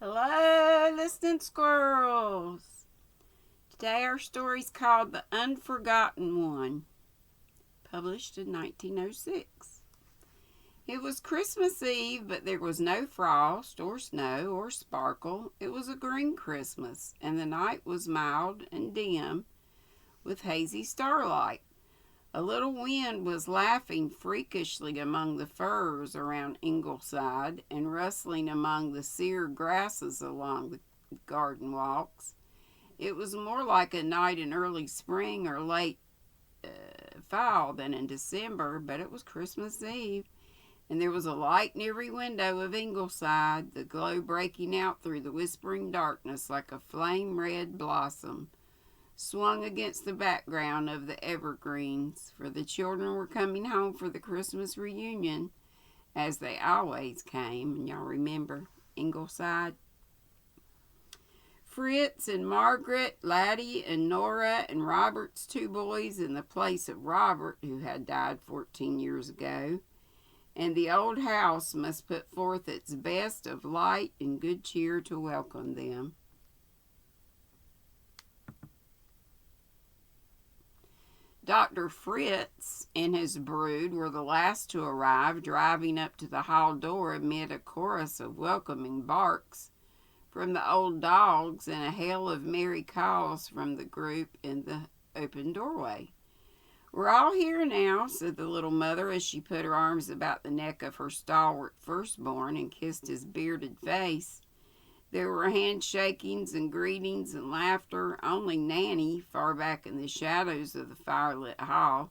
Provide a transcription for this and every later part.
Hello, listening squirrels. Today our story's called The Unforgotten One, published in 1906. It was Christmas Eve, but there was no frost or snow or sparkle. It was a green Christmas, and the night was mild and dim with hazy starlight. A little wind was laughing freakishly among the firs around Ingleside and rustling among the sere grasses along the garden walks. It was more like a night in early spring or late fall than in December, but it was Christmas Eve, and there was a light in every window of Ingleside, the glow breaking out through the whispering darkness like a flame-red blossom swung against the background of the evergreens, for the children were coming home for the Christmas reunion, as they always came. And y'all remember Ingleside? Fritz and Margaret, Laddie and Nora, and Robert's two boys in the place of Robert, who had died 14 years ago. And the old house must put forth its best of light and good cheer to welcome them. Dr. Fritz and his brood were the last to arrive, driving up to the hall door amid a chorus of welcoming barks from the old dogs and a hail of merry calls from the group in the open doorway. "We're all here now," said the little mother as she put her arms about the neck of her stalwart firstborn and kissed his bearded face. There were handshakings and greetings and laughter. Only Nanny, far back in the shadows of the firelit hall,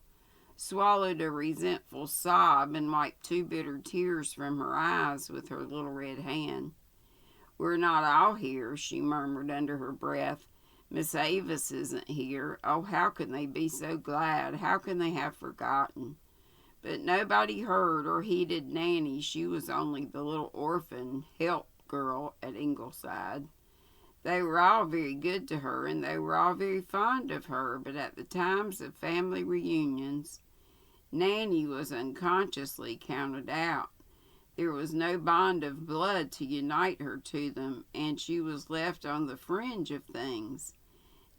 swallowed a resentful sob and wiped two bitter tears from her eyes with her little red hand. "We're not all here," she murmured under her breath. "Miss Avis isn't here. Oh, how can they be so glad? How can they have forgotten?" But nobody heard or heeded Nanny. She was only the little orphan help girl at Ingleside. They were all very good to her, and they were all very fond of her, but at the times of family reunions, Nanny was unconsciously counted out. There was no bond of blood to unite her to them, and she was left on the fringe of things.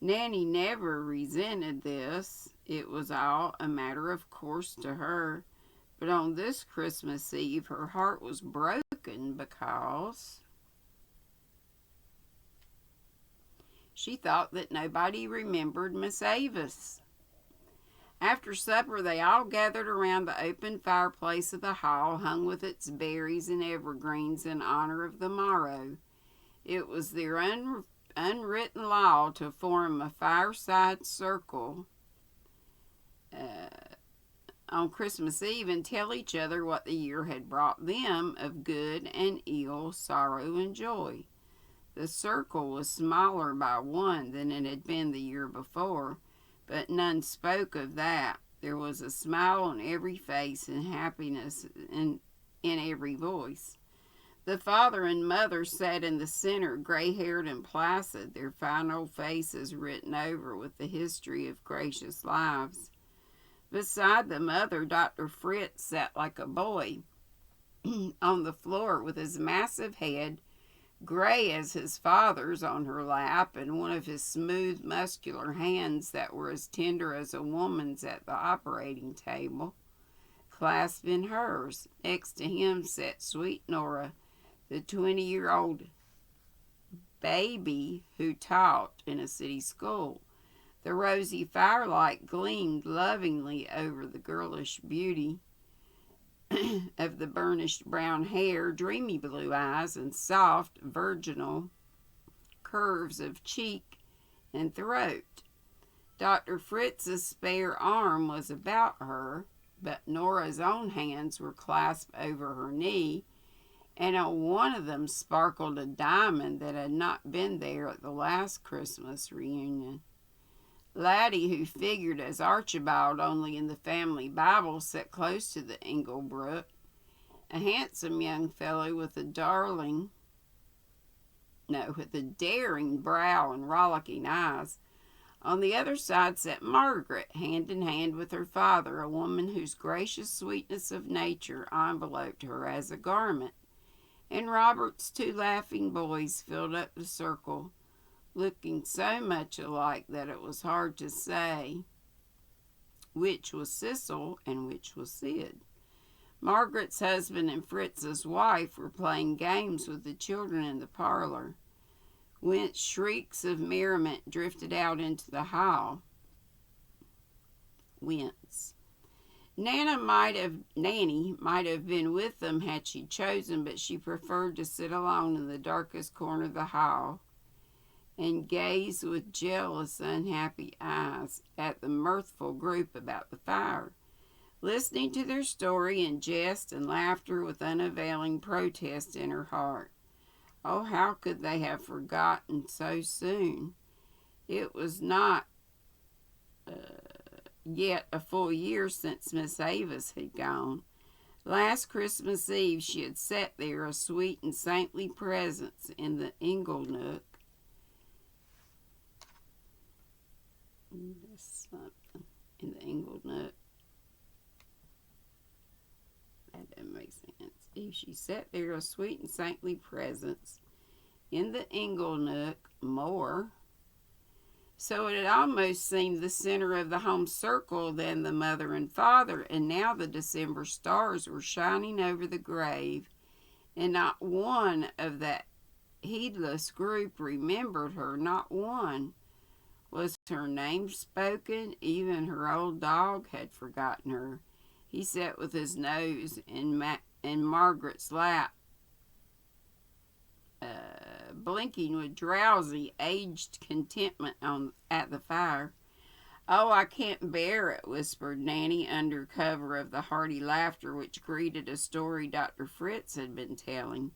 Nanny never resented this. It was all a matter of course to her. But on this Christmas Eve, her heart was broken because she thought that nobody remembered Miss Avis. After supper, they all gathered around the open fireplace of the hall, hung with its berries and evergreens in honor of the morrow. It was their unwritten law to form a fireside circle on Christmas Eve and tell each other what the year had brought them of good and ill, sorrow and joy. The circle was smaller by one than it had been the year before, but none spoke of that. There was a smile on every face and happiness in every voice. The father and mother sat in the center, gray-haired and placid, their fine old faces written over with the history of gracious lives. Beside the mother, Dr. Fritz sat like a boy on the floor with his massive head, gray as his father's, on her lap, and one of his smooth, muscular hands that were as tender as a woman's at the operating table, clasped in hers. Next to him sat sweet Nora, the 20-year-old baby who taught in a city school. The rosy firelight gleamed lovingly over the girlish beauty of the burnished brown hair, dreamy blue eyes, and soft, virginal curves of cheek and throat. Dr. Fritz's spare arm was about her, but Nora's own hands were clasped over her knee, and on one of them sparkled a diamond that had not been there at the last Christmas reunion. Laddie, who figured as Archibald only in the family Bible, sat close to the Inglebrook, a handsome young fellow with a daring brow and rollicking eyes. On the other side sat Margaret, hand in hand with her father, a woman whose gracious sweetness of nature enveloped her as a garment, and Robert's two laughing boys filled up the circle, looking so much alike that it was hard to say which was Cecil and which was Sid. Margaret's husband and Fritz's wife were playing games with the children in the parlor, whence shrieks of merriment drifted out into the hall. Nanny might have been with them had she chosen, but she preferred to sit alone in the darkest corner of the hall and gaze with jealous, unhappy eyes at the mirthful group about the fire, listening to their story and jest and laughter with unavailing protest in her heart. Oh, how could they have forgotten so soon? It was not yet a full year since Miss Avis had gone. Last Christmas Eve she had sat there, a sweet and saintly presence in the ingle nook. In the ingle nook. That doesn't make sense. If she sat there, a sweet and saintly presence in the ingle nook more, so it had almost seemed the center of the home circle than the mother and father, and now the December stars were shining over the grave, and not one of that heedless group remembered her, not one. Was her name spoken? Even her old dog had forgotten her. He sat with his nose in Margaret's lap, blinking with drowsy, aged contentment at the fire. "Oh, I can't bear it," whispered Nanny under cover of the hearty laughter which greeted a story Dr. Fritz had been telling.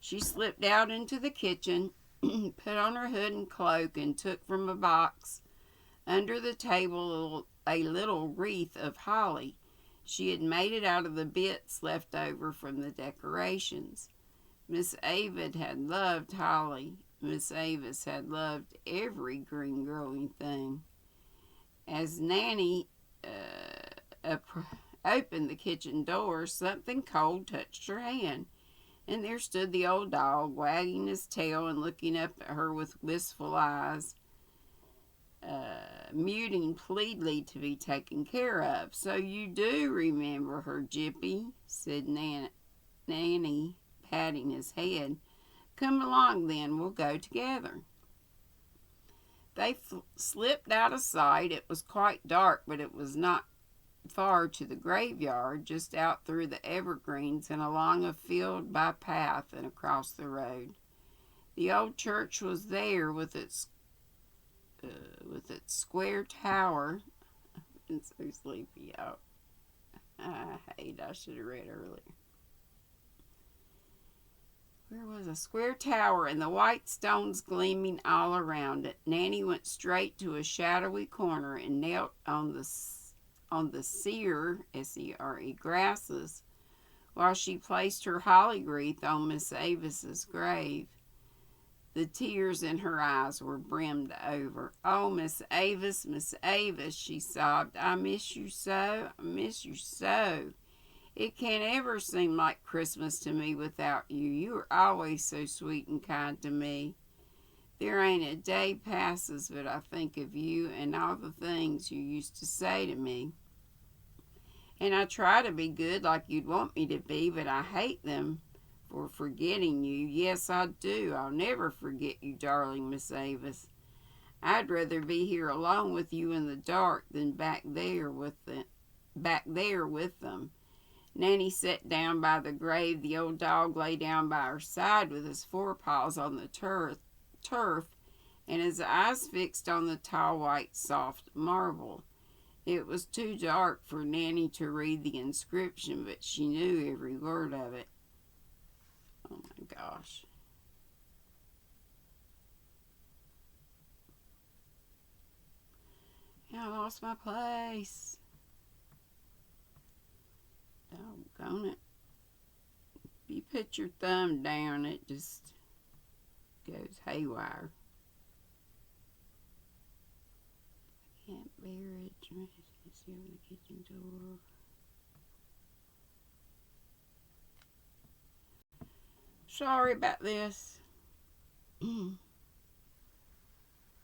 She slipped out into the kitchen, put on her hood and cloak, and took from a box under the table a little wreath of holly. She had made it out of the bits left over from the decorations. Miss Avis had loved holly. Miss Avis had loved every green growing thing. As Nanny opened the kitchen door, something cold touched her hand, and there stood the old dog, wagging his tail and looking up at her with wistful eyes, muting pleadingly to be taken care of. "So you do remember her, Jippy," said Nanny, patting his head. "Come along then, we'll go together." They slipped out of sight. It was quite dark, but it was not far to the graveyard, just out through the evergreens and along a field by path and across the road. The old church was there with its square tower. I've been so sleepy out. I should have read earlier. There was a square tower and the white stones gleaming all around it. Nanny went straight to a shadowy corner and knelt on the sere, S-E-R-E, grasses while she placed her holly wreath on Miss Avis's grave. The tears in her eyes were brimmed over. "Oh, Miss Avis, she sobbed. "I miss you so, I miss you so. It can't ever seem like Christmas to me without you. You are always so sweet and kind to me. There ain't a day passes but I think of you and all the things you used to say to me. And I try to be good like you'd want me to be, but I hate them for forgetting you. Yes, I do. I'll never forget you, darling Miss Avis. I'd rather be here alone with you in the dark than back there with them." Nanny sat down by the grave. The old dog lay down by her side with his forepaws on the turf and his eyes fixed on the tall white soft marble. It was too dark for Nanny to read the inscription, but she knew every word of it. Oh my gosh. I lost my place. Doggone it. If you put your thumb down, it just goes haywire. I can't bear it. Let's see over the kitchen door. sorry about this. Mm.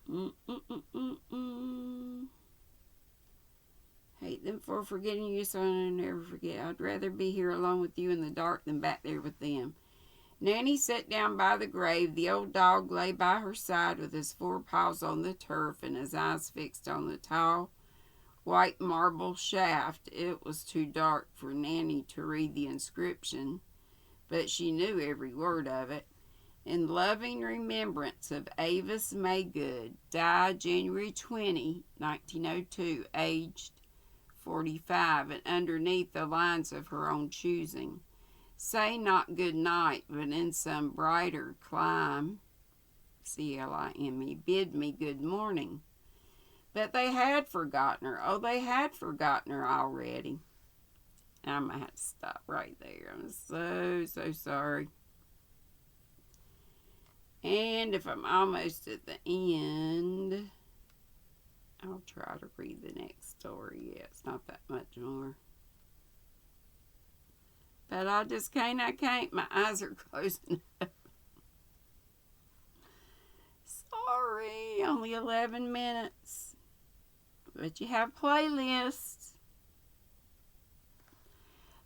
Mm-mm-mm-mm-mm. Hate them for forgetting you, so I'll never forget. I'd rather be here alone with you in the dark than back there with them. Nanny sat down by the grave. The old dog lay by her side with his forepaws on the turf and his eyes fixed on the tall, white marble shaft. It was too dark for Nanny to read the inscription, but she knew every word of it. In loving remembrance of Avis Maygood, died January 20, 1902, aged 45, and underneath the lines of her own choosing. Say not good night, but in some brighter clime, C-L-I-M-E, bid me good morning. But they had forgotten her. Oh, they had forgotten her already. I'm going to have to stop right there. I'm so sorry. And if I'm almost at the end, I'll try to read the next story. Yeah, it's not that much more. But I just can't. My eyes are closing up. Sorry, only 11 minutes. But you have playlists.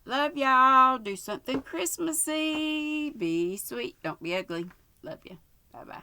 Love y'all. Do something Christmassy. Be sweet. Don't be ugly. Love you. Bye-bye.